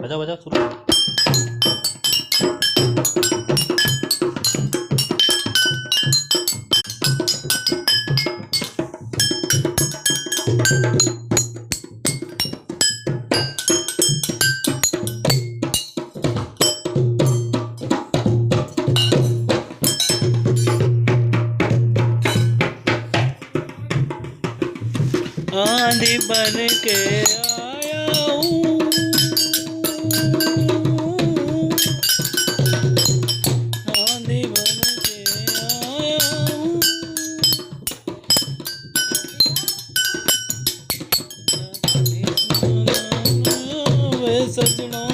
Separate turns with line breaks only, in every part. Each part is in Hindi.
बजाओ बजाओ शुरू। आंधी बन के आया हूँ, आंधी बन के आया हूँ, वे सजना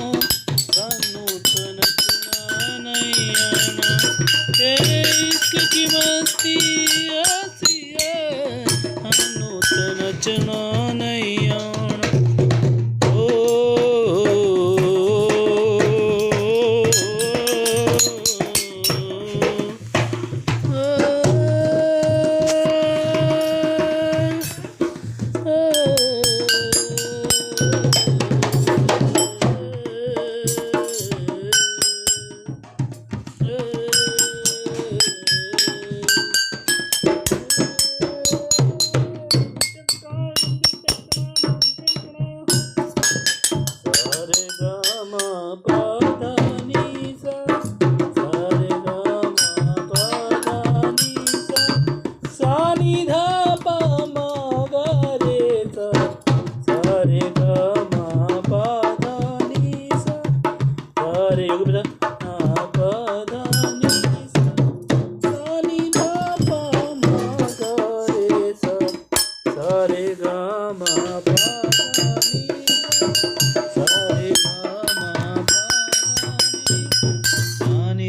सानू तो नचना नहीं आना, तेरे इश्क की मस्ती ऐसी है, सानू तो नचना नहीं आना।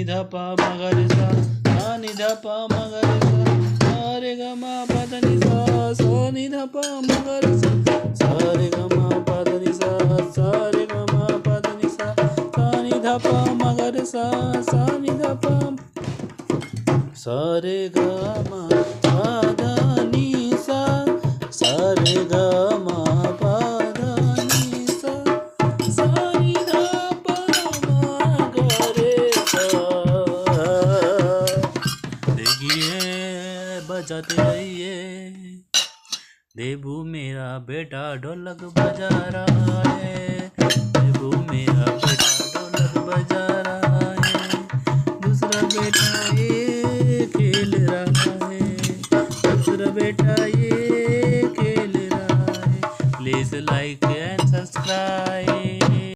धपा मगर सा सानी धपा मगर सा सारे गमा पदनी सा सानी धपा मगर सा सारे गमा पदनी सा सारे गमा पदनी सा सानी धपा मगर सा सानी धपा सारे गमा पदनी सा सारे गमा पदनी सा सानी धपा मगर सा। बजाते रहिए देबू मेरा बेटा ढोलक बजा रहा